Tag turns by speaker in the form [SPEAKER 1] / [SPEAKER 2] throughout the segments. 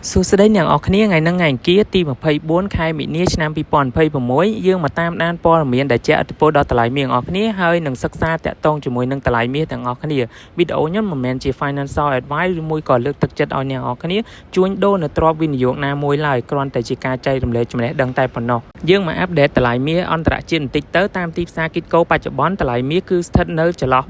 [SPEAKER 1] សួស្តីអ្នកនរគ្នាថ្ងៃហ្នឹងថ្ងៃអង្គារទី24ខែមីនាឆ្នាំ2026យើងមកតាមដានព័ត៌មានដែលជះឥទ្ធិពលដល់តម្លៃមាសអ្នកនរគ្នាហើយនឹងសិក្សាតាក់ទងជាមួយនឹងតម្លៃមាសទាំងអស់គ្នាវីដេអូខ្ញុំមិនមែនជា financial advice ឬមួយក៏លើកទឹកចិត្តឲ្យអ្នកនរគ្នាជួញដូរនៅទ្រព្យវិនិយោគណាមួយឡើយគ្រាន់តែជាការចែករំលែកចំណេះដឹងតែប៉ុណ្ណោះយើងមកអាប់ដេតតម្លៃមាសអន្តរជាតិបន្តិចទៅតាមទីផ្សារគីតកូបច្ចុប្បន្នតម្លៃមាសគឺស្ថិតនៅចន្លោះ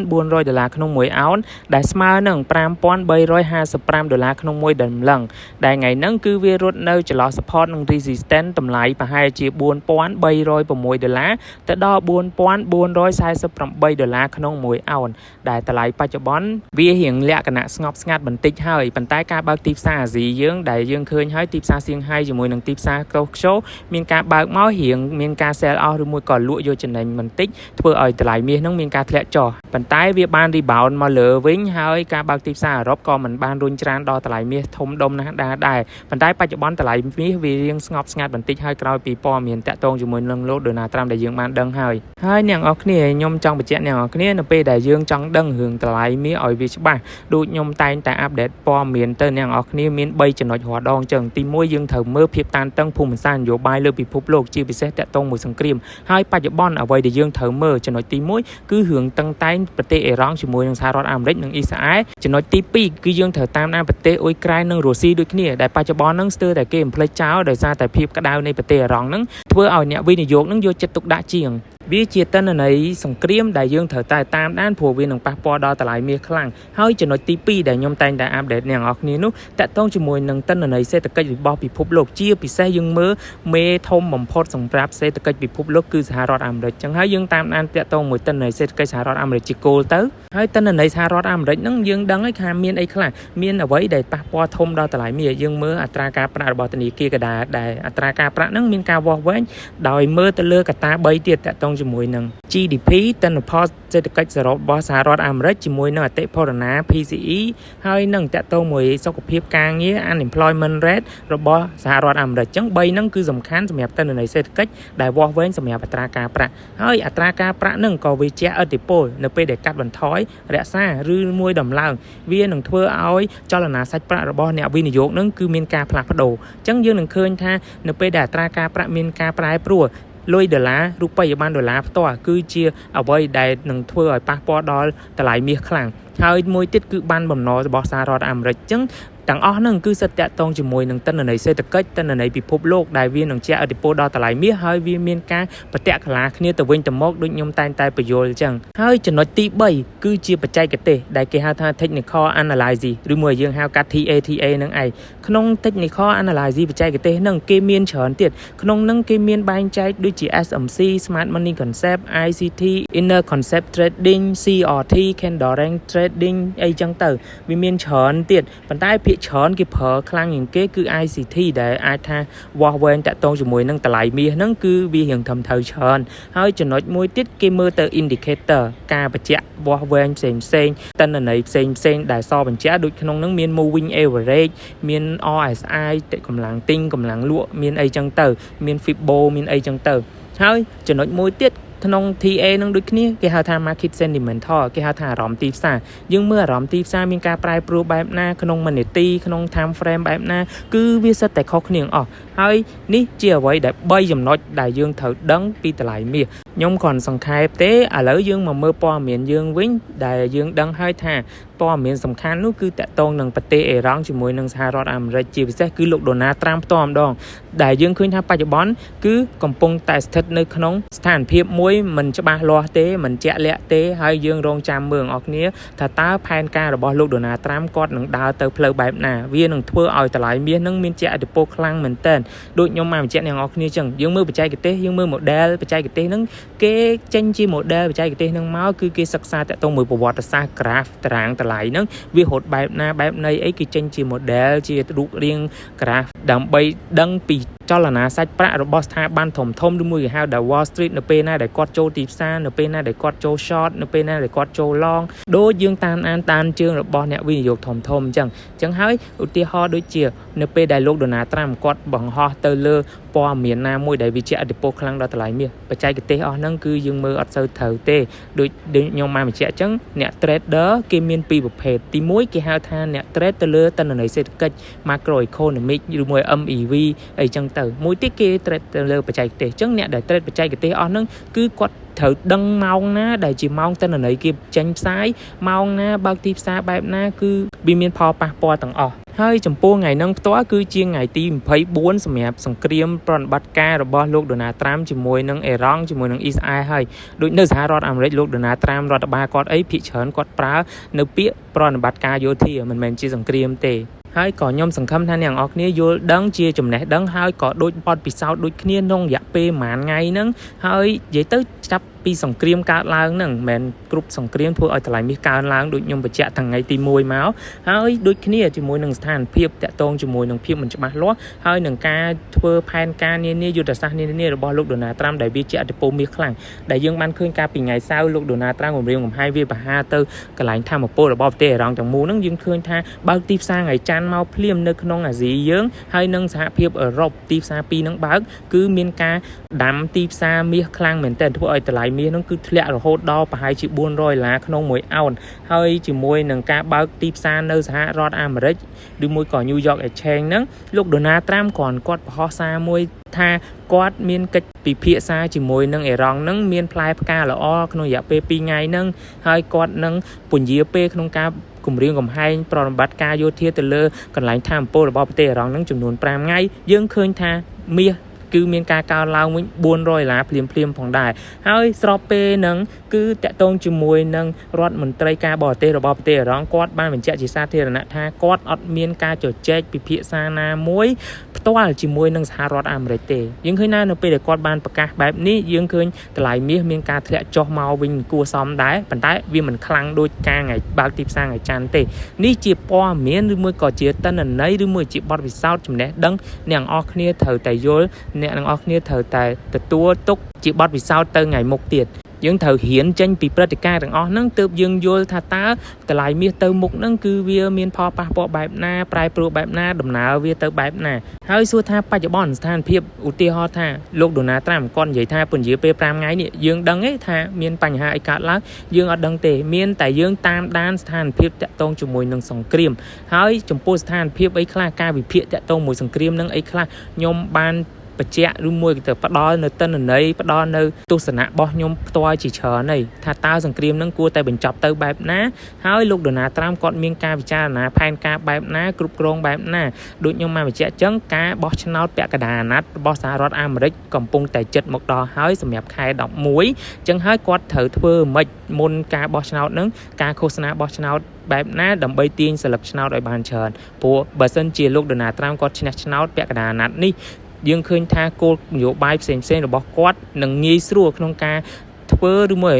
[SPEAKER 1] $4,400ក្នុង1អោនដែលស្មើនឹង$5,355ក្នុង1ដុល្លារដែលថ្ងៃហ្នឹងគឺវារត់នៅចន្លោះ support និង resistance តម្លៃប្រហែលជា$4,306ទៅដល់$4,448ក្នុង1អោនដែលតម្លៃបច្ចុប្បន្នវារៀងលក្ខណៈស្ងប់ស្ងាត់បន្តិចហើយប៉ុន្តែការបើកទីផ្សារអាស៊ីយើងដែលយើងឃើញហើយទីផ្សារសៀងហៃជាមួយនឹងទីផ្សារតូក្យូមានការបើកមករៀងមានការ sell off ឬមួយក៏លក់យកចំណេញបន្តិចធ្វើឲ្យតម្លៃមាសហ្នឹងមានការធ្លាក់ចុះប៉ុន្តែវាបាន rebound មកលើវិញហើយការបើកទីផ្សារអឺរ៉ុបក៏មិនបានរុញច្រានដល់តម្លៃមាសធំដុំណាស់ដែរប៉ុន្តែបច្ចុប្បន្នតម្លៃមាសវារៀងស្ងប់ស្ងាត់បន្តិចហើយក្រោយពីព័ត៌មានតាក់ទងជាមួយនឹងលោកដូណាល់ត្រាំដែលយើងបានដឹងហើយអ្នកនរគ្នាខ្ញុំចង់បញ្ជាក់អ្នកនរគ្នានៅពេលដែលយើងចង់ដឹងរឿងតម្លៃមាសឲ្យវាច្បាស់ដូចខ្ញុំតែងតែអាប់ដេតព័ត៌មានទៅអ្នកនរគ្នាមាន3ចំណុចរាល់ដងអញ្ចឹងទី1យើងត្រូវមើលភាពតានតឹងភូមិសាស្ត្រនយោបាយលើពិភពលោកជាពិសេសតាក់ទងមួយសង្គ្រាមហើយបច្ចុប្បន្នអ្វីដែលយើងត្រូវមើលចំណុចទី1គឺរឿងតឹងតែងប្រទេសអ៊ីរ៉ង់ជាមួយនឹងសហរដ្ឋអាមេរិកនិងអ៊ីស្រាអែលចំណុចទី2គឺយើងត្រូវតាមដានប្រទេសអ៊ុយក្រែននិងរុស្ស៊ីដូចគ្នាដែលបច្ចុប្បន្នហ្នឹងស្ទើរតែគេបំភ្លេចចោលដោយសារតែភាពក្តៅនៃប្រទេសអ៊ីរ៉ង់ហ្នឹងធ្វើឲ្យអ្នកវិនិយោគហ្នឹងយកចិត្តទុកដាក់ជាងវាជាទិន្នន័យសង្គ្រាមដែលយើងត្រូវតែតាមដានព្រោះវានឹងប៉ះពាល់ដល់តម្លៃមាសខ្លាំងហើយចំណុចទី2ដែលខ្ញុំតែងតែអាប់ដេតអ្នកនរគ្នានោះតាក់ទងជាមួយនឹងទិន្នន័យសេដ្ឋកិច្ចរបស់ពិភពលោកជាពិសេសយើងមើលមេធំបំផុតសម្រាប់សេដ្ឋកិច្ចពិភពលោកគឺសហរដ្ឋអាមេរិកចឹងហើយយើងតាមដានតាក់ទងមួយទិន្នន័យសេដ្ឋកិច្ចសហរដ្ឋអាមេរិកជាគោលទៅហើយទិន្នន័យសហរដ្ឋអាមេរិកហ្នឹងយើងដឹងហើយថាមានអីខ្លះមានអ្វីដែលប៉ះពាល់ធំដល់តម្លៃមាសយើងមើលអត្រាការប្រាក់របស់ធនាគារកដាដែលអត្រាការប្រាក់ហ្នឹងមានការវាស់វែងដោយមើលទៅលើកត្តា3ទៀតតាក់ទងជាមួយនឹងGDP ទិន្នផលសេដ្ឋកិច្ចសរុបរបស់សហរដ្ឋអាមេរិកជាមួយនឹងអតិផរណា PCE ហើយនឹងតាក់ទងមួយសុខភាពការងារ unemployment rate របស់សហរដ្ឋអាមេរិកអញ្ចឹង3ហ្នឹងគឺសំខាន់សម្រាប់ទិន្នន័យសេដ្ឋកិច្ចដែលវាស់វែងសម្រាប់អត្រាការប្រាក់ហើយអត្រាការប្រាក់ហ្នឹងក៏វាជះឥទ្ធិពលនៅពេលដែលកាត់បន្ថយរក្សាឬមួយដំឡើងវានឹងធ្វើឲ្យចលនាសាច់ប្រាក់របស់អ្នកវិនិយោគហ្នឹងគឺមានការផ្លាស់ប្ដូរអញ្ចឹងយើងនឹងឃើញថានៅពេលដែលអត្រាការប្រាក់មានការប្រែប្រួលលុយដុល្លាររូបិយប័ណ្ណដុល្លារផ្ទាល់គឺជាអ្វីដែលនឹងធ្វើឲ្យប៉ះពាល់ដល់តម្លៃមាសខ្លាំងហើយមួយទៀតគឺបានបំណុលរបស់សហរដ្ឋអាមេរិកអញ្ចឹងទាំងអស់ហ្នឹងគឺសិតតាក់ទងជាមួយនឹងទិន្នន័យសេដ្ឋកិច្ចទិន្នន័យពិភពលោកដែលវានឹងជះឥទ្ធិពលដល់តម្លៃមាសហើយវាមានការប្រតិកលាគ្នាទៅវិញទៅមកដូចខ្ញុំតែងតែបញ្យល់អញ្ចឹងហើយចំណុចទី3គឺជាបច្ចេកទេសដែលគេហៅថា technical analysis ឬមួយយើងហៅកាត់ TATA ហ្នឹងឯងក្នុង technical analysis បច្ចេកទេសហ្នឹងគេមានច្រើនទៀតក្នុងហ្នឹងគេមានបែងចែកដូចជា SMC Smart Money Concept ICT Inner Concept Trading CRT Candle Rank Trading អីចឹងទៅវាមានច្រើនទៀតប៉ុន្តែភាគច្រើនគេប្រើខ្លាំងជាងគេគឺ ICT ដែលអាចថាវាស់វែងតាក់ទងជាមួយនឹងតម្លៃមាសហ្នឹងគឺវារៀងធំធៅច្រើនហើយចំណុចមួយទៀតគេមើលទៅ indicator ការបញ្ជាក់វាស់វែងផ្សេងទិន្នន័យផ្សេងដែលសបញ្ជាក់ដូចក្នុងហ្នឹងមាន moving average មាន RSI កម្លាំងទិញកម្លាំងលក់មានអីចឹងទៅមាន Fibo មានអីចឹងទៅហើយចំណុចមួយទៀតក្នុង TA នឹងដូចគ្នាគេហៅថា market sentimental គេហៅថាអារម្មណ៍ទីផ្សារយើងមើលអារម្មណ៍ទីផ្សារមានការប្រែប្រួលបែបណាក្នុងមួយនាទីក្នុង time frame បែបណាគឺវាសិតតែខុសគ្នាអស់ហើយនេះជាអ្វីដែល3ចំណុចដែលយើងត្រូវដឹងពីតម្លៃមាសខ្ញុំគ្រាន់សង្ខេបទេឥឡូវយើងមកមើលព័ត៌មានយើងវិញដែលយើងដឹងហើយថាព័ត៌មានសំខាន់នោះគឺតាក់ទងនឹងប្រទេសអ៊ីរ៉ង់ជាមួយនឹងសហរដ្ឋអាមេរិកជាពិសេសគឺលោកដូណាល់ត្រាំផ្ទាល់ម្ដងដែលយើងឃើញថាបច្ចុប្បន្នគឺកំពុងតែស្ថិតនៅក្នុងស្ថានភាពមួយមិនច្បាស់លាស់ទេមិនជាក់លាក់ទេហើយយើងរងចាំមើលអរគ្នាថាតើផែនការរបស់លោកដូណាល់ត្រាំគាត់នឹងដើរទៅផ្លូវបែបណាវានឹងធ្វើឲ្យតម្លៃមាសនឹងមានជាឥទ្ធិពលខ្លាំងមែនទែនដូចខ្ញុំបានបញ្ជាក់អ្នកនរគ្នាចឹងយើងមើលបច្ចេកទេសយើងមើល model បច្ចេកទេសហ្នឹងគេចេញជា model បច្ចេកទេសហ្នឹងមកគឺគេសិក្សាតាក់ទងមួយប្រវត្តិសាស្ត្រ graph តារាងតម្លៃហ្នឹងវារត់បែបណាបែបណីអីគេចេញជា model ជារូបរាង graph ដើម្បីដឹងពីចលនាសាច់ប្រាក់របស់ស្ថាប័នធំឬមួយគេហៅថា Wall Street នៅពេលណាដែលគាត់ចូលទីផ្សារនៅពេលណាដែលគាត់ចូល short នៅពេលណាដែលគាត់ចូល long ដូចយើងតាមជើងរបស់អ្នកវិនិយោគធំអញ្ចឹងហើយឧទាហរណ៍ដូចជា នៅពេលដែលលោក Donald Trump គាត់បង្ហោះទៅលើព័ត៌មានណាមួយដែលវាជាឥទ្ធិពលខ្លាំងដល់តម្លៃមាសបច្ចេកទេសអស់ហ្នឹងគឺយើងមើលអត់សូវត្រូវទេដូចខ្ញុំបានបញ្ជាក់អញ្ចឹងអ្នក trader គេមានពីរប្រភេទទី1គេហៅថាអ្នក trade ទៅលើទិន្នន័យសេដ្ឋកិច្ច macroeconomic ឬមួយ MEV អីចឹងទៅមួយទៀតគេ trade ទៅលើបច្ចេកទេសអញ្ចឹងអ្នកដែល trade បច្ចេកទេសអស់ហ្នឹងគឺគាត់ត្រូវដឹងម៉ោងណាដែលជាម៉ោងទិន្នន័យគេចេញផ្សាយម៉ោងណាបើកទីផ្សារបែបណាគឺវាមានផលប៉ះពាល់ទាំងអស់ហើយចំពោះថ្ងៃហ្នឹងផ្ទាល់គឺជាថ្ងៃទី24សម្រាប់សង្គ្រាមប្រតិបត្តិការរបស់លោក Donald Trump ជាមួយនឹងអ៊ីរ៉ង់ជាមួយនឹងអ៊ីស្រាអែលហើយដូចនៅសហរដ្ឋអាមេរិកលោក Donald Trump រដ្ឋបាលគាត់អីភាគច្រើនគាត់ប្រើនៅពាក្យប្រតិបត្តិការយោធាមិនមែនជាសង្គ្រាមទេហើយក៏ខ្ញុំសង្ឃឹមថាអ្នកនរគ្នាយល់ដឹងជាចំណេះដឹងហើយក៏ដូចបទពិសោធន៍ដូចគ្នាក្នុងរយៈពេលប្រហែលថ្ងៃហ្នឹងហើយនិយាយទៅចាប់ពីសង្គ្រាមកើតឡើងហ្នឹងមិនមែនគ្រប់សង្គ្រាមធ្វើឲ្យតម្លៃមាសកើនឡើងដូចខ្ញុំបញ្ជាក់តាំងថ្ងៃទី1មកហើយដូចគ្នាជាមួយនឹងស្ថានភាពតាក់ទងជាមួយនឹងភាពមិនច្បាស់លាស់ហើយនឹងការធ្វើផែនការនានាយុទ្ធសាស្ត្រនានារបស់លោក Donald Trump ដែលវាជាឥទ្ធិពលមាសខ្លាំងដែលយើងបានឃើញកាលពីថ្ងៃសៅរ៍លោក Donald Trump គម្រាមកំហែងវាប្រហារទៅកន្លែងធម្មពលរបស់ប្រទេសអ៊ីរ៉ង់ទាំងមូលហ្នឹងយើងឃើញថាបើកទីផ្សារថ្ងៃច័ន្ទមកភ្លាមនៅក្នុងអាស៊ីយើងហើយនឹងសហភាពអឺរ៉ុបទីផ្សារពីរហ្នឹងបើកគឺមានការដាំទីផ្សារមាសខ្លាំងមែនទែនធ្វើឲ្យតម្លៃមាសហ្នឹងគឺធ្លាក់រហូតដល់ប្រហែលជា$400ក្នុង1អោនហើយជាមួយនឹងការបើកទីផ្សារនៅសហរដ្ឋអាមេរិកឬមួយក៏ New York Exchange ហ្នឹងលោក Donald Trump គាត់បង្ហោះសារមួយថាគាត់មានកិច្ចពិភាក្សាជាមួយនឹងអ៊ីរ៉ង់ហ្នឹងមានផ្លែផ្កាល្អក្នុងរយៈពេល2ថ្ងៃហ្នឹងហើយគាត់នឹងពន្យាពេលក្នុងការគម្រាមកំហែងប្រតិបត្តិការយោធាទៅលើកន្លែងថាមពលរបស់ប្រទេសអ៊ីរ៉ង់ហ្នឹងចំនួន5ថ្ងៃយើងឃើញថាមាសគឺមានការកើនឡើងវិញ$400ភ្លាមផងដែរហើយស្របពេលហ្នឹងគឺតាក់ទងជាមួយនឹងរដ្ឋមន្ត្រីការបរទេសរបស់ប្រទេសអ៊ីរ៉ង់គាត់បានបញ្ជាក់ជាសាធារណៈថាគាត់អត់មានការជជែកពិភាក្សាណាមួយផ្ទាល់ជាមួយនឹងសហរដ្ឋអាមេរិកទេយើងឃើញថានៅពេលដែលគាត់បានប្រកាសបែបនេះយើងឃើញតម្លៃមាសមានការធ្លាក់ចុះមកវិញគួរសមដែរប៉ុន្តែវាមិនខ្លាំងដូចការថ្ងៃបើកទីផ្សារថ្ងៃច័ន្ទទេនេះជាព័ត៌មានឬមួយក៏ជាទិន្នន័យឬមួយជាបទពិសោធន៍ចំណេះដឹងអ្នកនរគ្នាត្រូវតែយល់អ្នកទាំងអស់គ្នាត្រូវតែទទួលទុកជាបទពិសោធន៍ទៅថ្ងៃមុខទៀតយើងត្រូវរៀនចេញពីព្រឹត្តិការណ៍ទាំងអស់ហ្នឹងទើបយើងយល់ថាតើតម្លៃមាសទៅមុខហ្នឹងគឺវាមានផលប៉ះពាល់បែបណាប្រែប្រួលបែបណាដំណើរវាទៅបែបណាហើយសួរថាបច្ចុប្បន្នស្ថានភាពឧទាហរណ៍ថាលោក Donald Trump គាត់និយាយថាពន្យាពេល5ថ្ងៃនេះយើងដឹងទេថាមានបញ្ហាអីកើតឡើងយើងអត់ដឹងទេមានតែយើងតាមដានស្ថានភាពតាក់ទងជាមួយនឹងសង្គ្រាមហើយចំពោះស្ថានភាពអីខ្លះការវិភាគតាក់ទងមួយសង្គ្រាមនឹងអីខ្លះខ្ញុំបានបញ្ជាក់ឬមួយទៅផ្ដល់នៅទិន្នន័យផ្ដល់នៅទស្សនៈរបស់ខ្ញុំផ្ទាល់ជាច្រើនហើយថាតើសង្គ្រាមហ្នឹងគួរតែបញ្ចប់ទៅបែបណាហើយលោក Donald Trump គាត់មានការពិចារណាផែនការបែបណាគ្រប់គ្រងបែបណាដូចខ្ញុំបានបញ្ជាក់អញ្ចឹងការបោះឆ្នោតពាក់កណ្ដាលអាណត្តិរបស់សហរដ្ឋអាមេរិកកំពុងតែជិតមកដល់ហើយសម្រាប់ខែ11អញ្ចឹងហើយគាត់ត្រូវធ្វើម៉េចមុនការបោះឆ្នោតហ្នឹងការឃោសនាបោះឆ្នោតបែបណាដើម្បីទាញសិលឹកឆ្នោតឲ្យបានច្រើនព្រោះបើសិនជាលោក Donald Trump គាត់ឈ្នះឆ្នោតពាក់កណ្ដាលអាណត្តិនេះយើងឃើញថាគោលនយោបាយផ្សេងៗរបស់គាត់នឹងងាយស្រួលក្នុងការធ្វើឬមួយ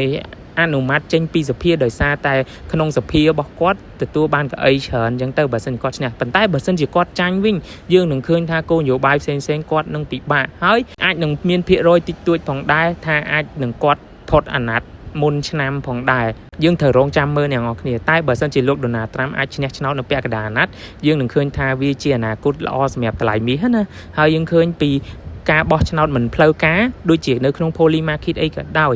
[SPEAKER 1] អនុម័តចេញពីសភាដោយសារតែក្នុងសភារបស់គាត់ទទួលបានកៅអីច្រើនអញ្ចឹងទៅបើសិនគាត់ឈ្នះប៉ុន្តែបើសិនជាគាត់ចាញ់វិញយើងនឹងឃើញថាគោលនយោបាយផ្សេងៗគាត់នឹងពិបាកហើយអាចនឹងមានភាគរយតិចតួចផងដែរថាអាចនឹងគាត់ថត់អាណត្តិមុនឆ្នាំផងដែរយើងត្រូវរងចាំមើលអ្នកនរគ្នាតែបើសិនជាលោក Donald Trump អាចឈ្នះឆ្នោតនៅពាក់កណ្ដាលអាណត្តិយើងនឹងឃើញថាវាជាអនាគតល្អសម្រាប់តម្លៃមាសណាហើយយើងឃើញពីការបោះឆ្នោតមិនផ្លូវការដូចជានៅក្នុង Poly Market អីក៏ដោយ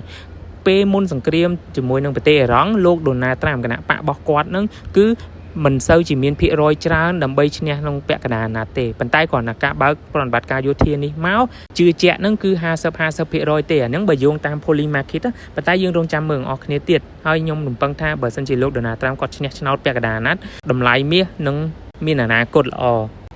[SPEAKER 1] ពេលមុនសង្គ្រាមជាមួយនឹងប្រទេសអ៊ីរ៉ង់លោក Donald Trump គណៈបករបស់គាត់នឹងគឺមិនសូវជាមានភាគរយច្រើនដើម្បីឈ្នះក្នុងពាក់កណ្ដាលអាណត្តិទេប៉ុន្តែគ្រាន់តែការបើកប្រតិបត្តិការយោធានេះមកជឿជាក់នឹងគឺ50% ទេអាហ្នឹងបើយោងតាម Poly Market ប៉ុន្តែយើងរងចាំមើលអស់គ្នាទៀតហើយខ្ញុំរំពឹងថាបើសិនជាលោក Donald Trump គាត់ឈ្នះឆ្នោតពាក់កណ្ដាលអាណត្តិតម្លៃមាសនឹងមានអនាគតល្អ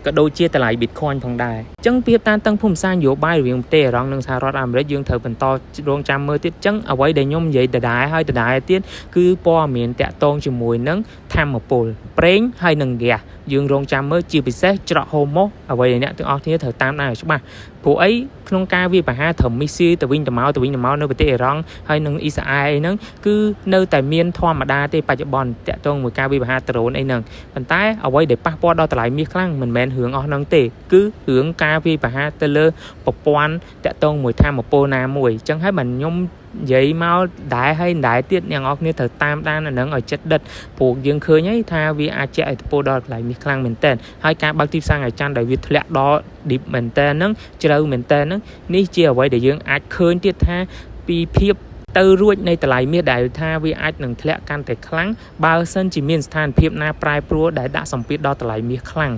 [SPEAKER 1] ក៏ដូចជាតម្លៃ Bitcoin ផងដែរអញ្ចឹងភាពតានតឹងភូមិសាស្ត្រនយោបាយរវាងប្រទេសអ៊ីរ៉ង់និងសហរដ្ឋអាមេរិកយើងត្រូវបន្តរងចាំមើលទៀតអញ្ចឹងអ្វីដែលខ្ញុំនិយាយដដែលហើយដដែលទៀតគឺព័ត៌មានតាក់ទងជាមួយនឹងធម្មពលប្រេងហើយនឹងហ្គាសយើងរងចាំមើលជាពិសេសច្រកហូម៉ូសអ្វីដែលអ្នកទាំងអស់គ្នាត្រូវតាមដានឲ្យច្បាស់ព្រោះអីក្នុងការវាបហាត្រឹមមីស៊ីទៅវិញទៅមកនៅប្រទេសអ៊ីរ៉ង់ហើយនឹងអ៊ីស្រាអែលអីហ្នឹងគឺនៅតែមានធម្មតាទេបច្ចុប្បន្នតាក់ទងមួយការវាបហាដ្រូនអីហ្នឹងប៉ុន្តែអ្វីដែលប៉ះពាល់ដល់តម្លៃមាសខ្លាំងមិនមែនរឿងអស់ហ្នឹងទេគឺរឿងការវាបហាទៅលើប្រព័ន្ធតាក់ទងមួយធម្មពលណាមួយអញ្ចឹងហើយបើខ្ញុំ vậy mau đại hay đại tiết nhàng ọc như thở tam đan là nâng ở chất đất buộc dương khơi nhấy tha vì ai chạy po đo lại mi khang mình tên hai ca bác tiếp sang ngày chan đại việt lẹ đó điệp mình tên nâng chờ mình tên nâng ní chia vậy để dương ai khơi tiết tha pi phiếp từ ruộtในตลาดมีได้ท่าวิอาจหนึ่งทะเลกันแต่ครั้งบางเส้นจีมีสถานเพียบนาปลายปลัวได้ด่าสมปิดดอตลาดมีครั้ง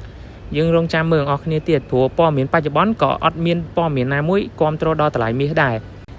[SPEAKER 1] ยังโรงจามเมืองออกเนียเตียดผัวป้อมีนปัจจุบันก็อดมีนป้อมีนนามุ้ยความโตดอตลาดมีได้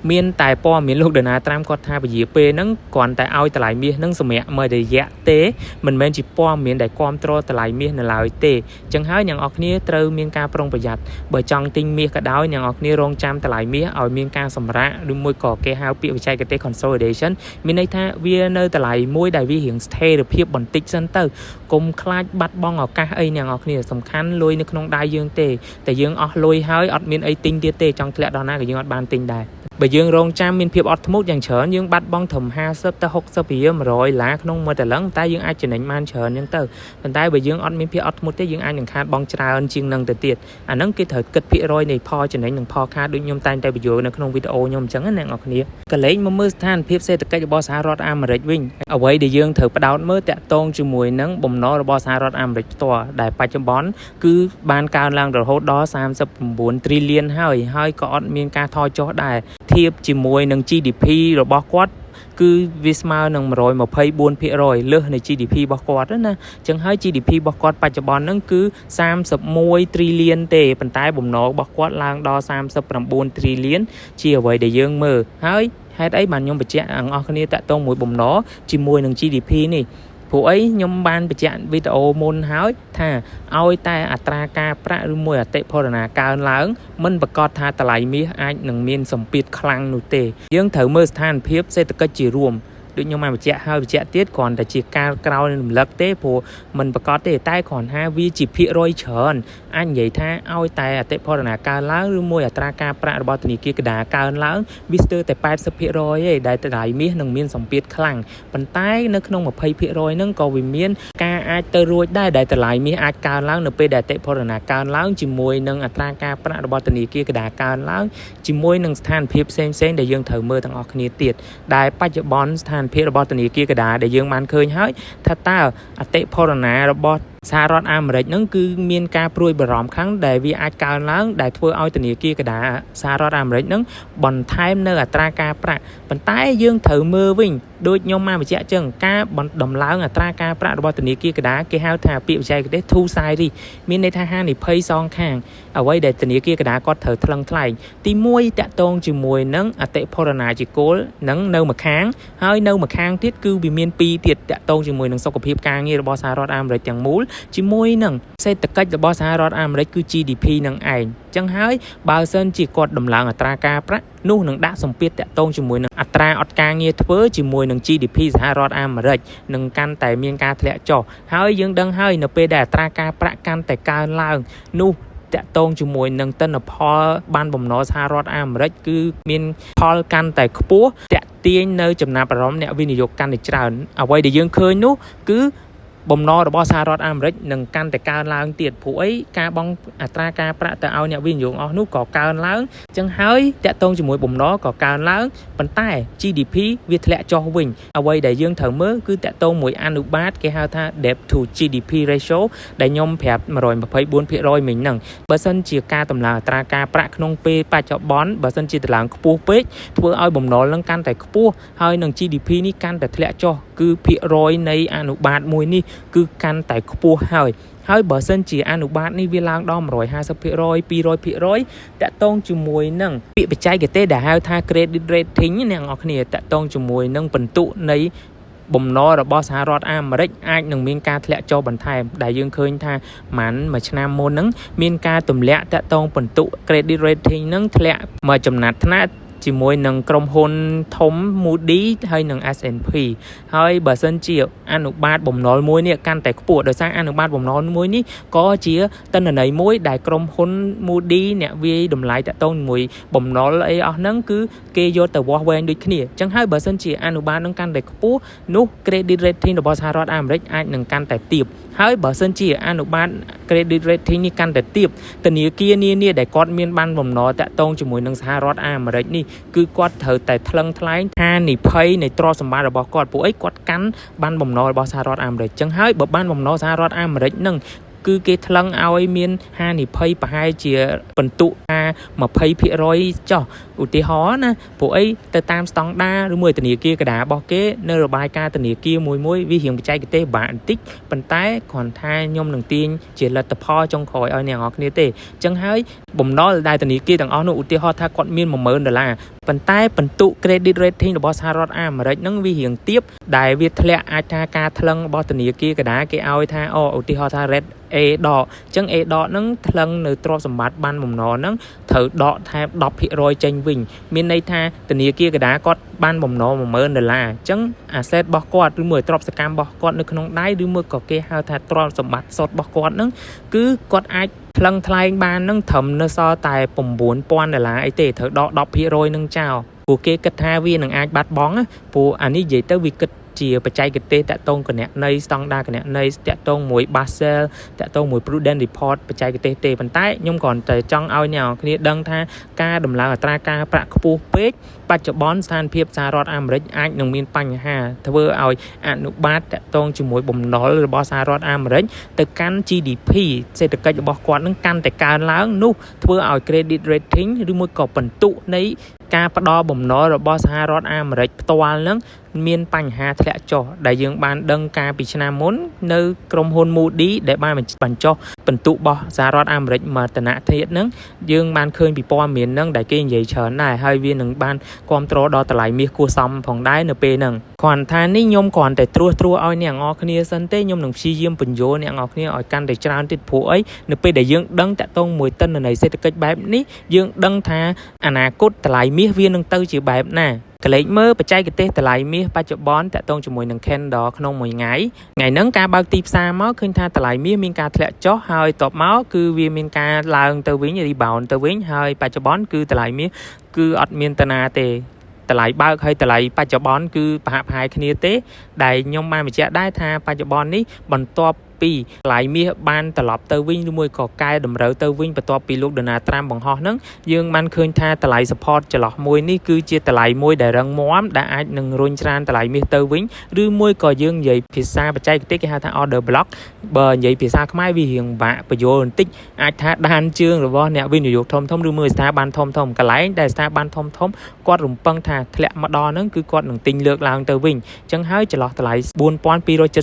[SPEAKER 1] มีนแต่ป้อมีนลูกเดินหน้าตามก็ท่าไปเหยียบเปนั่งก่อนแต่เอาตลาดมีนั่งสมัยเมื่อได้แยะเตะมันเป็นจีป้อมีนได้ความโตตลาดมีในลาวเตะจังหาอย่างออกเนียเติมมีการปรงประหยัดเบอร์จังติงมีกระดาวอย่างออกเนียโรงจามตลาดมีเอามีการสำระหรือมวยก่อเกฮาวเปียวิจัยกระเตะ consolidation มีในท่าเวียเนอร์ตลาดมวยได้วิหิงสเตย์หรือเพียบบนติ๊กเซนเตอร์กลมคลาดบัดบ้องออกกาไออย่างออกเนียสำคัญลุยในขนมได้ยังเตะแต่ยังออกลุยหายอดมีนไอติงเดียเตะจังทะเลดอนหน้ากับยังอดบานติงได้bởi dương rong trăm miền phía ọt mútอย่างเฉินdương bắt bong thầm ha sấp ta hốc sấp bìa mà rồi lá không mơแต่lớn ta dương ai trở nên manเฉินยังเตอเป็นtai bởi dương ọt miền phía ọt mútแต่dương aiยังขาดบองชราอันชิงนังแต่เตียดอันนั้นคือเถิดกึศพี่รอยในพอtrở nênยังพอขาดด้วยยมตายแต่ประโยชน์ในขนมวิดีโอยมจังนั่นออกนี้ก็เลยมาเมื่อท่านเพียบเศรษฐกิจบอสหรัฐอเมริกวิ่งเอาไว้เดี๋ยวdươngเถิดประดาวเมื่อแต่ตรงจมูกนั้นบ่มน้อบอสหรัฐอเมริกตัวได้ปัจจุบันคือบานการลังระหดดอ39 trillion ให้ก็อดมีการทอจอได้เทียบจมูกหนึ่ง GDP ระบกวัดคือวิสมาหนึ่งร้อยมาเพย์บุญพิรอยเลือกใน GDP บกวัดนั่นนะจังให้ GDP บกวัดปัจจุบันนั่นคือ31 trillion เตะเป็นใต้บ่มน้อบกวัดลางดอ39 trillion เชี่ยไว้เดี๋ยวยังมือให้ไอ้มันยมไปแจ้งออกนี้แต่ตรงมวยบ่มน้อจมูกหนึ่ง GDP นี่ผู้ไอ้ยมบานไปแจ้งวิดีโอมนหายถ้าเอาแต่อัตราการประหรือมวยอัตพรณาการล้างมันประกอบท่าตลาดมีไอ้หนึ่งมีนสมปิดคลังหนุเตยังถือเมื่อสถานเพียบเศรษฐกิจจีรวมด้วยยมมาไปแจ้งให้ไปแจ้งเตี้ยก่อนแต่จีการกล่าวในหนุ่มเล็กเต้ผู้มันประกอบเต้ใต้ก่อนห้าวิจิพิรอยเฉินอันใหญ่ท่าเอาแต่อัตพรณาการล้างหรือมวยอัตราการประระบอบตนีกีกระดาการล้างวิสเตอร์แต่80 พิรอยได้ตลาดมีหนึ่งมีนสมปิดคลังปันใต้นึกขนม20 พิรอยนั่งก็วิมีนการอาจเตอรวยได้ตลาดมีอาจการล้างในเปได้แต่พรณาการล้างจิมวยนั่งอัตราการประระบอบตนีกีกระดาการล้างจิมวยนั่งสถานเพียบเซ็งได้ยังถือเมื่อทั้งออกคณีเตียดได้ปัจจุบันสถานเพียบตนีกีกระดาได้ยังมันเคยให้ถ้าต้าอัตพรณาระบอบสหรัฐอเมริกนั่นคือมีการปลุกบรอมครั้งได้วิอาจการล้างได้ทั่วเอาตนีกีกระดาสหรัฐอเมริกนั่งบอนไทม์เนื้ออัตราการประปันใต้ยังถือมือวิ่งโดยยมมาไปแจ้งจังการบอนดำล้างอัตราการประระบอบตนีกีกระดาเกี่ยวกับปีวิจัยก็ได้ทูไซด์ดิมีในทางห้างนี่เพย์ซองข้างเอาไว้ได้ตนีกีกระดาก็ถือทลังทลายตีมวยจะตรงจมวยนั่งอัตพรณาจิโกลนั่งเนื้อมาค้างให้เนื้อมาค้างที่คือวิมีนปีเตียดจะตรงจมวยนั่งสกปรกการเงี้ยระบอบสหรัฐอเมริกอย่างมูลจิมวยนั่งเศรษฐกิจระบอบสหรัฐอเมริกคือ GDP นั่งเองจังหายบางเส้นจีกดดำลังอัตราการประนู่นหนึ่งด่าสมปิดแต่ตรงจมวยหนึ่งอัตราอดการเงียเฟ้อจมวยหนึ่ง GDP สหรัฐอเมริกหนึ่งกันแต่เมียนการทะเลจ่อหายยังดังหายเนเปได้อัตราการประกันแต่การล่างนู่แต่ตรงจมวยหนึ่งต้นพอบ้านบ่มน้อสหรัฐอเมริกคือเมียนพอกันแต่ปัวแต่เตียนเนยจำนวนประรมเนี่ยวินิโยกันในจานเอาไว้เดี๋ยวยังเคยนู่คือบ่มน้อระบอบสหรัฐอเมริกหนึ่งกันแต่การล้างเตียดผู้ไอ้การบองอัตราการประแต่เอาเนี่ยวิญญาณออกนู้ก่อการล้างจังหายแต่ตรงจมูกบ่มน้อก่อการล้างปันใต้ GDP วิทยาจอวิ่งเอาไว้ได้ยังเถอะเมื่อคือแต่ตรงมวยอนุบาทแกหาท่า debt to GDP ratio ได้ยมแผบมา124 พิรอยมิงหนึ่งเบอร์เซนจีการตำราอัตราการประขนงเปปัจจุบันเบอร์เซนจีตารางขปูเป๊ะเพื่อเอาบ่มน้อลังกันแต่ขปูให้หนึ่ง GDP นี่กันแต่ทะเลจอคือพิรอยในอนุบาทมวยนี่คือการแต่ขปูให้เบอร์เซนจีอนุบาทนี่เวลาดอม150 พิรอย200 พิรอยแต่ตรงจมวยนั่งปีไปใจกับเต้ได้ให้ท่าเครดิตเรททิ้งเนี่ยออกเนี่ยแต่ตรงจมวยนั่งบรรทุในบ่มน้อระบอบสหรัฐอเมริกอาจหนึ่งมีการทะเลจอบันไทยได้ยังเคยท่ามันมาชนะโมนั่งมีการตุ่มเละแต่ตรงบรรทุเครดิตเรททิ้งนั่งทะเลมาจำนัดธนาจิมวยหนึ่งกรมหุนทมมูดีให้หนึ่ง S&P ให้เบอร์เซนจีอนุบาลบ่มน้อยมวยเนี่ยการแต่ปวดโดยสร้างอนุบาลบ่มน้อยมวยนี่ก็เชี่ยตั้งแต่ไหนมวยได้กรมหุนมูดีเนี่ยวิดมไลแต่ต้นมวยบ่มน้อยไอ้อันนั้นคือเกยโยแต่วอลเวนด้วยขี้เนี่ยจังให้เบอร์เซนจีอนุบาลนั่งการแต่ปวดนุเครดิตเรททิ้งระบอบสหรัฐอเมริกอาจหนึ่งการแต่ตีบให้เบอร์เซนจีอนุบาลเครดิตเรททิ้งนี่การแต่ตีบแต่นี้เกียร์นี่ได้กอดเมียนบ้านบ่มน้อยแต่ต้นจมูกหนึ่งสหรัฐอเมริกนี่ គឺគាត់ត្រូវតែថ្លឹងថ្លែងថានិភ័យនៃទ្រព្យសម្បត្តិរបស់គាត់ពួកអីគាត់កាន់បានបំណុលរបស់សហរដ្ឋអាមេរិកចឹងហើយបើបានបំណុលសហរដ្ឋអាមេរិកនឹងគឺគេថ្លឹងឲ្យមានហានិភ័យប្រហែលជាបន្ទុកថា20% ចុះឧទាហរណ៍ណាព្រោះអីទៅតាមស្តង់ដារឬមួយធនាគារកណ្ដាលរបស់គេនៅរបាយការណ៍ធនាគារមួយវារៀងបច្ចេកទេសបាក់បន្តិចប៉ុន្តែគ្រាន់ថាខ្ញុំនឹងទាញជាលទ្ធផលចុងក្រោយឲ្យអ្នកនរគ្នាទេអញ្ចឹងហើយបំណុលដែលធនាគារទាំងអស់នោះឧទាហរណ៍ថាគាត់មាន$10000ប៉ុន្តែបន្ទុក credit rating របស់សហរដ្ឋអាមេរិកហ្នឹងវារៀងទាបដែលវាធ្លាក់អាចថាការថ្លឹងរបស់ធនាគារកណ្ដាលគេឲ្យថាឧទាហរណ៍ថា red A ដកអញ្ចឹង A ដកហ្នឹងថ្លឹងនៅទ្រព្យសម្បត្តិបានបំណុលហ្នឹងត្រូវដកថែម10% ចេញវិញមានន័យថាធនាគារកណ្ដាលគាត់បានបំណុល$10000អញ្ចឹង asset របស់គាត់ឬមួយទ្រព្យសកម្មរបស់គាត់នៅក្នុងដៃឬមួយក៏គេហៅថាទ្រព្យសម្បត្តិសុទ្ធរបស់គាត់ហ្នឹងគឺគាត់អាចថ្លឹងថ្លែងបានហ្នឹងត្រឹមនៅសល់តែ$9000អីទេត្រូវដក10% ហ្នឹងចោលព្រោះគេគិតថាវានឹងអាចបាត់បង់ព្រោះអានេះនិយាយទៅវាគិតជាបច្ចេកទេសតាក់ទងគណនេយ្យស្តង់ដារគណនេយ្យតាក់ទងមួយ Basel តាក់ទងមួយ Prudent Report បច្ចេកទេសទេប៉ុន្តែខ្ញុំគ្រាន់តែចង់ឲ្យអ្នកនរគ្នាដឹងថាការដំឡើងអត្រាការប្រាក់ខ្ពស់ពេកបច្ចុប្បន្នស្ថានភាពសហរដ្ឋអាមេរិកអាចនឹងមានបញ្ហាធ្វើឲ្យអនុបាទតាក់ទងជាមួយបំណុលរបស់សហរដ្ឋអាមេរិកទៅកាន់ GDP សេដ្ឋកិច្ចរបស់គាត់នឹងកាន់តែកើនឡើងនោះធ្វើឲ្យ credit rating ឬមួយក៏បន្ទុកនៃការផ្ដល់បំណុលរបស់សហរដ្ឋអាមេរិកផ្ទាល់នឹងមានបញ្ហាធ្លាក់ចុះដែលយើងបានដឹងកាលពីឆ្នាំមុននៅក្រុមហ៊ុន Moody ដែលបានបញ្ចុះបន្ទុករបស់សហរដ្ឋអាមេរិកមកឋានៈធាតុហ្នឹងយើងបានឃើញពីព័ត៌មានហ្នឹងដែលគេនិយាយច្រើនដែរហើយវានឹងបានគ្រប់គ្រងដល់តម្លៃមាសគួរសមផងដែរនៅពេលហ្នឹងគ្រាន់ថានេះខ្ញុំគ្រាន់តែត្រួសឲ្យអ្នកនរគ្នាសិនទេខ្ញុំនឹងព្យាយាមបញ្យល់អ្នកនរគ្នាឲ្យកាន់តែច្រើនទៀតព្រោះអីនៅពេលដែលយើងដឹងតាក់ទងមួយទិន្នន័យសេដ្ឋកិច្ចបែបនេះយើងដឹងថាអនាគតតម្លៃមាសវានឹងទៅជាបែបណាកលេចមើលបច្ចេកទេសតម្លៃមាសបច្ចុប្បន្នតាក់ទងជាមួយនឹង Candle ក្នុងមួយថ្ងៃហ្នឹងការបើកទីផ្សារមកឃើញថាតម្លៃមាសមានការធ្លាក់ចុះហើយតបមកគឺវាមានការឡើងទៅវិញ rebound ទៅវិញហើយបច្ចុប្បន្នគឺតម្លៃមាសគឺអត់មានតាណាទេតម្លៃបើកហើយតម្លៃបច្ចុប្បន្នគឺប្រហាក់ប្រហែលគ្នាទេដែលខ្ញុំបានបញ្ជាក់ដែរថាបច្ចុប្បន្ននេះបន្ទាប់ពីតម្លៃមាសបានត្រឡប់ទៅវិញឬមួយក៏កែតម្រូវទៅវិញបន្ទាប់ពីលោក Donald Trump បង្ហោះហ្នឹងយើងបានឃើញថាតម្លៃ support ចន្លោះមួយនេះគឺជាតម្លៃមួយដែលរឹងមាំដែលអាចនឹងរុញច្រានតម្លៃមាសទៅវិញឬមួយក៏យើងនិយាយភាសាបច្ចេកទេសគេហៅថា order block បើនិយាយភាសាខ្មែរវារៀងបាក់បញ្យល់បន្តិចអាចថាដានជើងរបស់អ្នកវិនិយោគធំៗឬមួយស្ថាប័នធំៗកន្លែងដែលស្ថាប័នធំៗគាត់រំពឹងថាធ្លាក់មកដល់ហ្នឹងគឺគាត់នឹងទិញលើកឡើងទៅវិញអញ្ចឹងហើយចន្លោះតម្លៃ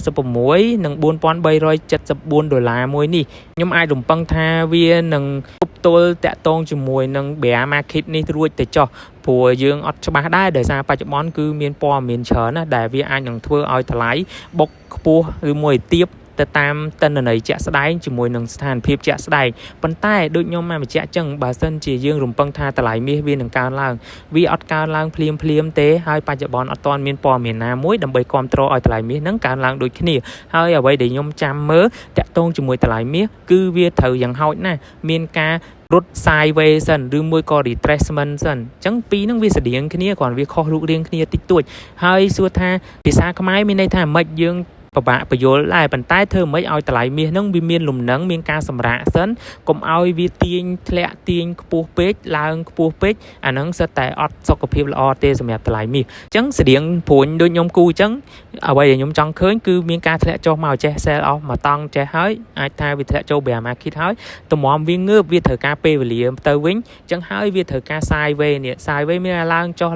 [SPEAKER 1] 4276និង$4074មួយនេះខ្ញុំអាចរំពឹងថាវានឹងទប់ទល់តាក់ទងជាមួយនឹង bear market នេះរួចទៅចុះព្រោះយើងអត់ច្បាស់ដែរដោយសារបច្ចុប្បន្នគឺមានព័ត៌មានច្រើនណាស់ដែលវាអាចនឹងធ្វើឲ្យតម្លៃបុកខ្ពស់ឬមួយទាបទៅតាមទិន្នន័យជាក់ស្ដែងជាមួយនឹងស្ថានភាពជាក់ស្ដែងប៉ុន្តែដូចខ្ញុំបានបញ្ជាក់ចឹងបើសិនជាយើងរំពឹងថាតម្លៃមាសវានឹងកើនឡើងវាអត់កើនឡើងភ្លាមទេហើយបច្ចុប្បន្នអត់ទាន់មានព័ត៌មានណាមួយដើម្បីគ្រប់គ្រងឲ្យតម្លៃមាសហ្នឹងកើនឡើងដូចគ្នាហើយអ្វីដែលខ្ញុំចាំមើលតាក់ទងជាមួយតម្លៃមាសគឺវាត្រូវយ៉ាងហោចណាស់មានការរត់ sideways សិនឬមួយក៏ retracement សិនអញ្ចឹងពីរហ្នឹងវាស្តៀងគ្នាគ្រាន់វាខុសរូបរាងគ្នាតិចតួចហើយសួរថាភាសាខ្មែរមានន័យថាម៉េចយើងពិបាកបញ្យល់ដែរប៉ុន្តែធ្វើមិនឲ្យតម្លៃមាសហ្នឹងវាមានលំនឹងមានការសម្រាកសិនកុំឲ្យវាទាញធ្លាក់ទាញខ្ពស់ពេកឡើងខ្ពស់ពេកអាហ្នឹងសិតតែអត់សុខភាពល្អទេសម្រាប់តម្លៃមាសអញ្ចឹងស្តៀងព្រួញដូចខ្ញុំគូអញ្ចឹងអ្វីដែលខ្ញុំចង់ឃើញគឺមានការធ្លាក់ចុះមកចេះ sell off មកតង់ចេះហើយអាចថាវាធ្លាក់ចូល bear market ហើយតម្រាំវាងើបវាត្រូវការពេលវេលាទៅវិញអញ្ចឹងហើយវាត្រូវការ sideways នេះ sideways មានឡើងចុះ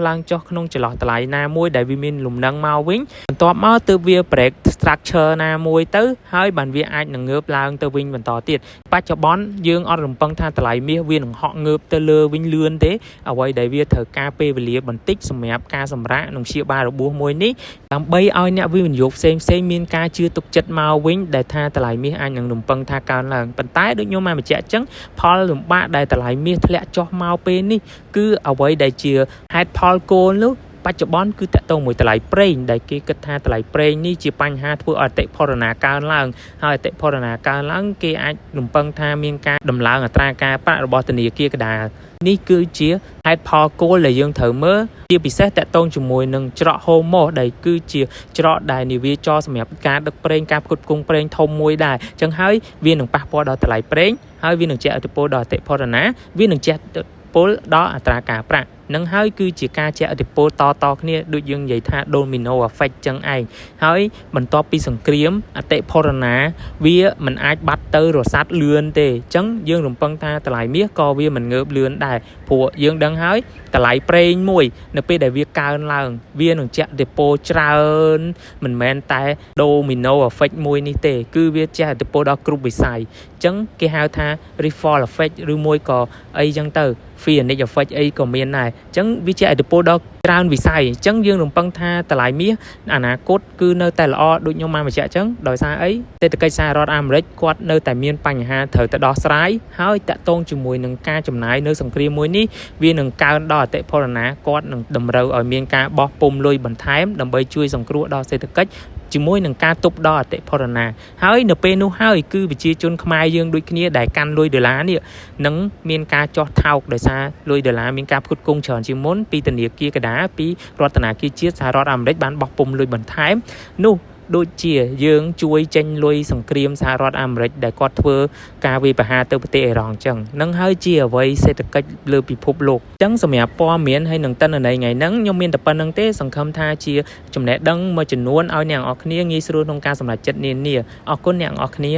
[SPEAKER 1] ក្នុងចន្លោះតម្លៃណាមួយដែលវាមានលំនឹងមកវិញបន្ទាប់មកទើបវា break structure ណាមួយទៅហើយបានវាអាចនឹងងើបឡើងទៅវិញបន្តទៀតបច្ចុប្បន្នយើងអត់រំពឹងថាតម្លៃមាសវានឹងហក់ងើបទៅលើវិញលឿនទេអ្វីដែលវាត្រូវការពេលវេលាបន្តិចសម្រាប់ការសម្រាកនិងព្យាបាលរបួសមួយនេះដើម្បីឲ្យអ្នកវិនិយោគផ្សេងមានការជឿទុកចិត្តមកវិញដែលថាតម្លៃមាសអាចនឹងរំពឹងថាកើនឡើងប៉ុន្តែដូចខ្ញុំបានបញ្ជាក់អញ្ចឹងផលលំបាកដែលតម្លៃមាសធ្លាក់ចុះមកពេលនេះគឺអ្វីដែលជាហេតុផលគោលនោះបច្ចុប្បន្នគឺតាក់ទងមួយតម្លៃប្រេងដែលគេគិតថាតម្លៃប្រេងនេះជាបញ្ហាធ្វើឲ្យអតិផរណាកើនឡើងហើយអតិផរណាកើនឡើងគេអាចរំពឹងថាមានការដំឡើងអត្រាការប្រាក់របស់ធនាគារកណ្ដាលនេះគឺជាហេតុផលគោលដែលយើងត្រូវមើលជាពិសេសតាក់ទងជាមួយនឹងច្រក Hormuz ដែលគឺជាច្រកដែលនាវាចរសម្រាប់ការដឹកប្រេងការផ្គត់ផ្គង់ប្រេងធំមួយដែរអញ្ចឹងហើយវានឹងប៉ះពាល់ដល់តម្លៃប្រេងហើយវានឹងជះឥទ្ធិពលដល់អតិផរណាវានឹងជះឥទ្ធិពលដល់អត្រាការប្រាក់ នឹងហើយគឺជាការជះឥទ្ធិពលតគ្នាដូចយើងនិយាយថា domino effect ចឹងឯងហើយបន្ទាប់ពីសង្គ្រាមអតិផរណាវាមិនអាចបាត់ទៅរសាត់លឿនទេអញ្ចឹងយើងរំពឹងថាតម្លៃមាសក៏វាមិនងើបលឿនដែរព្រោះយើងដឹងហើយតម្លៃប្រេងមួយនៅពេលដែលវាកើនឡើងវានឹងជះឥទ្ធិពលច្រើនមិនមែនតែ domino effect មួយនេះទេគឺវាជះឥទ្ធិពលដល់គ្រប់វិស័យអញ្ចឹងគេហៅថា ripple effect ឬមួយក៏អីចឹងទៅ Phoenix effect អីក៏មានដែរអញ្ចឹងវាជះឥទ្ធិពលដល់ច្រើនវិស័យអញ្ចឹងយើងរំពឹងថាតម្លៃមាសអនាគតគឺនៅតែល្អដូចខ្ញុំបានបញ្ជាក់អញ្ចឹងដោយសារអីសេដ្ឋកិច្ចសហរដ្ឋអាមេរិកគាត់នៅតែមានបញ្ហាត្រូវទៅដោះស្រាយហើយតាក់ទងជាមួយនឹងការចំណាយនៅសង្គ្រាមមួយនេះវានឹងកើនដល់អតិផរណាគាត់នឹងតម្រូវឲ្យមានការបោះពុម្ពលុយបន្ថែមដើម្បីជួយសង្គ្រោះដល់សេដ្ឋកិច្ចជាមួយនឹងការទប់ដល់អតិផរណាហើយនៅពេលនោះហើយគឺប្រជាជនខ្មែរយើងដូចគ្នាដែលកាន់លុយដុល្លារនេះនឹងមានការចោះថោកដោយសារលុយដុល្លារមានការផ្គត់ផ្គង់ច្រើនជាងមុនពីធនាគារកណ្ដាលពីរដ្ឋាភិបាលជាតិសហរដ្ឋអាមេរិកបានបោះពុម្ពលុយបន្ថែមនោះដូចជាយើងជួយចេញលុយសង្គ្រាមសហរដ្ឋអាមេរិកដែលគាត់ធ្វើការវាយប្រហារទៅប្រទេសអ៊ីរ៉ង់អញ្ចឹងនឹងហើយជាអ្វីសេដ្ឋកិច្ចលើពិភពលោកអញ្ចឹងសម្រាប់ព័ត៌មានហើយនឹងទិន្នន័យថ្ងៃហ្នឹងខ្ញុំមានតែប៉ុណ្្នឹងទេសង្ឃឹមថាជាចំណេះដឹងមួយចំនួនឲ្យអ្នកនរគ្នាងាយស្រួលក្នុងការសម្រេចចិត្តនានាអរគុណអ្នកនរគ្នា